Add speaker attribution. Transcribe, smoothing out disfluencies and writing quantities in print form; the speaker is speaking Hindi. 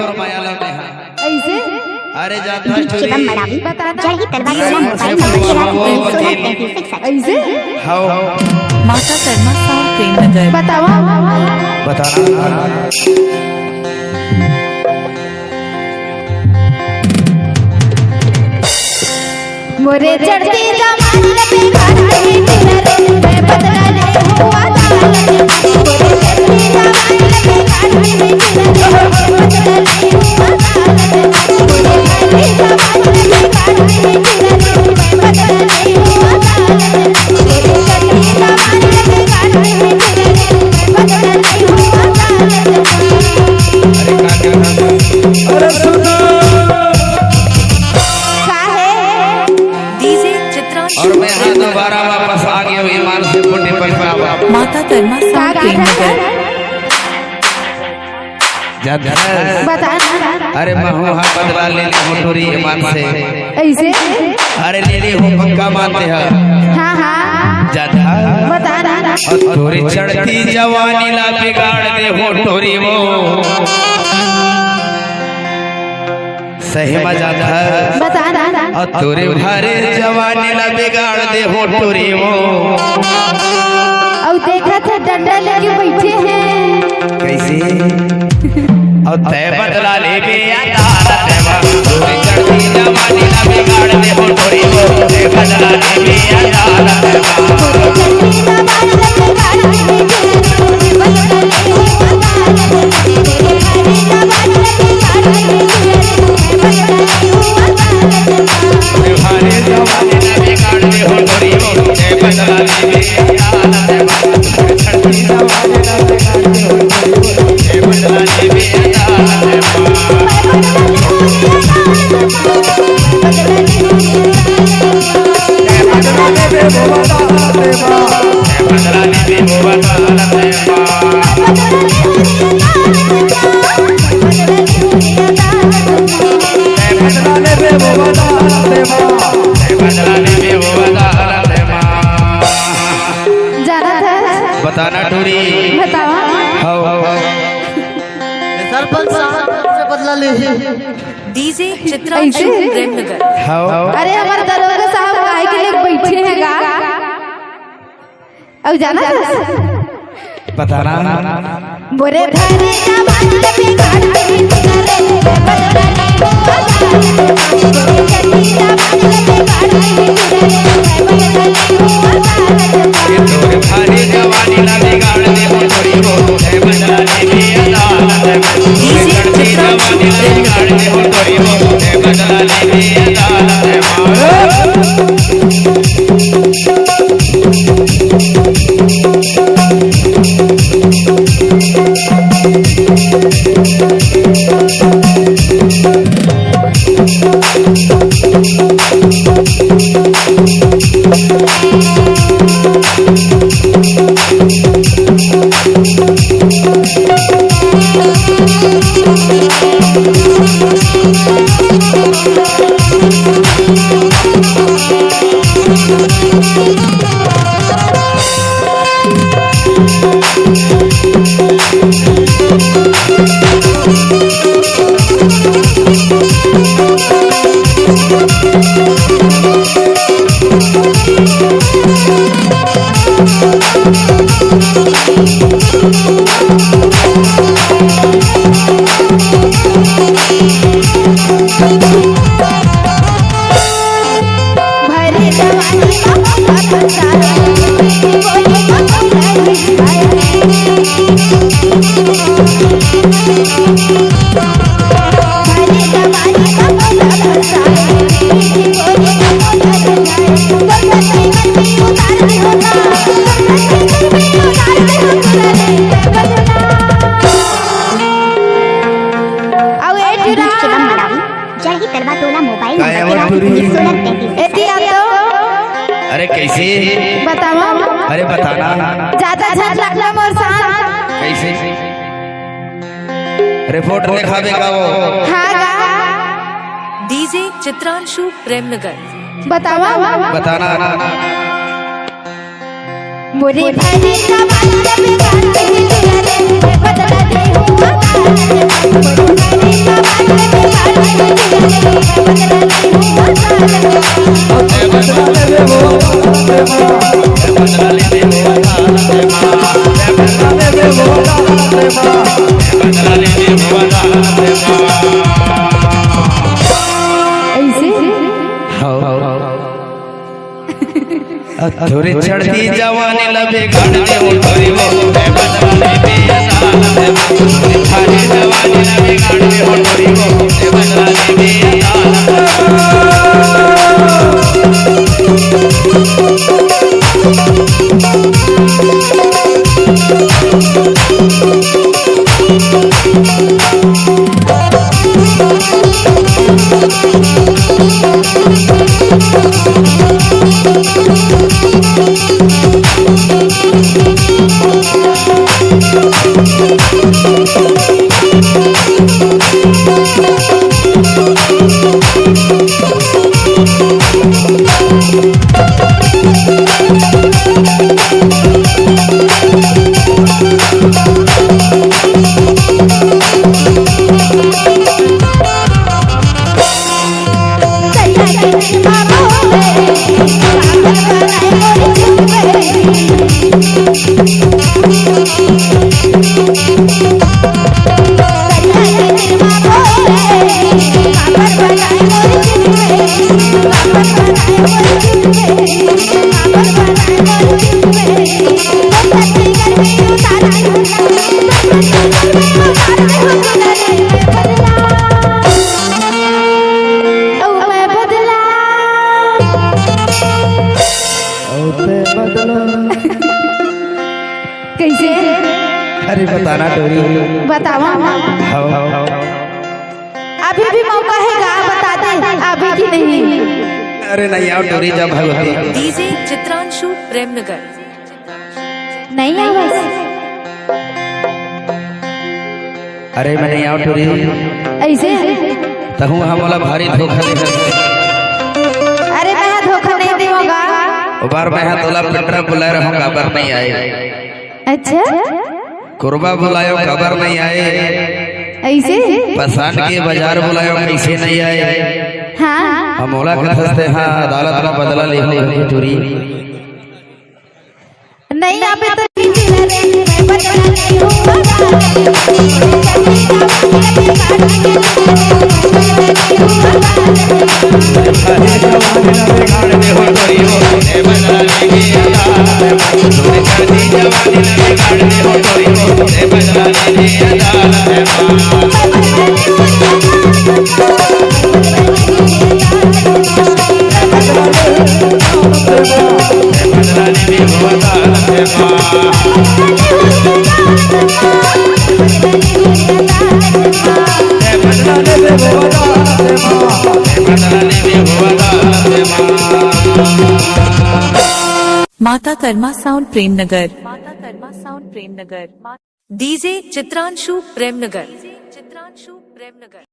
Speaker 1: तोर माया लौटे है
Speaker 2: ऐसे
Speaker 1: अरे जाता है चोरी
Speaker 2: ऐसे
Speaker 1: हाउ
Speaker 3: माता शर्मा साउंड ट्रेन नगर
Speaker 2: बतावा
Speaker 1: बताना
Speaker 2: मोरे चढ़ती जमान पे काटे तेरे मैं बदला ले हुआ दाल मोरे चढ़ती जमान पे काटे तेरे मैं बदला ले हुआ दाल मोरे चढ़ती जमान पे काटे तेरे मैं बदला ले हुआ दाल मोरे चढ़ती जमान पे काटे तेरे मैं बदला ले हुआ दाल
Speaker 1: अरे सुनो और मैं यहाँ दोबारा वापस आ गया ईमान से पुण्य पर
Speaker 3: माता शर्मा साउंड ट्रेन नगर
Speaker 1: अरे मैं हूँ हाँ बदला ले मोटोरी ईमान से
Speaker 2: ऐसे
Speaker 1: अरे ले हो पक्का मानते हैं
Speaker 2: हाँ हाँ
Speaker 1: जाता
Speaker 2: बता
Speaker 1: और थोड़ी चढ़ती जवानी ला बिगाड़ दे हो टोरी वो सही मजा था
Speaker 2: बता
Speaker 1: और तोरे भारे जवानी ला बिगाड़ दे हो टोरी वो
Speaker 2: और देखा था डंडा लेके बैठे हैं
Speaker 1: कैसे और तय बदला ले बे यार तेवा तोरे चढ़ती जवानी ला बिगाड़ दे हो टोरी वो तय बदला ले बे यार तेवा
Speaker 2: तोरे चढ़ती जवानी ला बिगाड़ दे बदला ले हुआ दाल तोरे भारी जवानी ला बिगाड़ दे
Speaker 1: भारे जवानी ला बिगाड़ दे हो टोरी वो तय बदला ले बे यार तेवा चढ़ती जवानी ला बिगाड़ दे हो टोरी वो तय बदला ले बे यार बताना टूरी
Speaker 2: बतावा
Speaker 4: सरपंच साहब से बदला ले
Speaker 3: डीजे चित्रा
Speaker 2: ऐसे?
Speaker 3: ट्रेन नगर
Speaker 2: अरे हमारे दरोगा साहब काय के लिए बैठे हैं गा अब जाना
Speaker 1: बताना
Speaker 2: बोरे भारी जवानी ला बिगाड़ दे तेरे मैं बदला ले हुआ दाल बोरे चढ़ती जवानी ला बिगाड़ दे तेरे मैं बदला ले हुआ दाल
Speaker 1: तोरे भारी जवानी ला बिगाड़ दे हो टोरी वो तय बदला ले बे यार चढ़ती जवानी ला बिगाड़ दे हो टोरी वो तय बदला ले बे
Speaker 2: भरे जवानी बाबा पंचारे बोले बाबा भरे जवानी बाबा पंचारे बोले बाबा भरे उतार दे होता आओ ए जुरा
Speaker 5: जही करवा तोला मोबाइल
Speaker 1: अरे कैसे
Speaker 2: बतावा
Speaker 1: अरे बताना
Speaker 2: ज्यादा झट लगला मोर साथ
Speaker 1: कैसे रिपोर्ट लिखावे का वो
Speaker 2: हाँ गा
Speaker 3: डीजे चित्रांशु प्रेमनगर
Speaker 2: बतावा
Speaker 1: बताना
Speaker 2: मोरे भारी जवानी ला बिगाड़ दे तेरे मैं बदला ले हुआ दाल मोरे भारी
Speaker 1: थोड़ी चढ़ती जवानी लबे गाड़ दे वो थोड़ी वो बदला ले बेया थोड़ी खाली जवानी लबे गाड़ दे वो थोड़ी वो बदला ले बेया
Speaker 2: कैसे?
Speaker 1: अरे बताना डोरी
Speaker 2: बतावा अभी भी मौका है गा, बता दे अभी की नहीं।
Speaker 1: अरे नहीं आओ डोरी जब भगवती
Speaker 3: डीजे चित्रांशु प्रेमनगर।
Speaker 2: नहीं है बस।
Speaker 1: अरे मैं नहीं आओ डोरी
Speaker 2: ऐसे
Speaker 1: तहु हम वाला भारी धोखा दे
Speaker 2: अरे मैं धोखा नहीं दूंगा।
Speaker 1: बार मैं तोला पिटरा बुला रहा हूँ खबर नहीं आए।
Speaker 2: अच्छा
Speaker 1: कुर्बा बुलायो खबर नहीं आए।
Speaker 2: ऐसे
Speaker 1: पसान के बाजार बुलायो कैसे नहीं आए।
Speaker 2: हाँ
Speaker 1: हम ओला के हंसते हाँ अदालत में बदला ले हो टूरी
Speaker 2: नहीं आप तो मैं बदला नहीं
Speaker 3: माता कर्मा साउंड प्रेमनगर। माता कर्मा साउंड प्रेमनगर। डीजे चित्रांशु प्रेमनगर। चित्रांशु प्रेमनगर।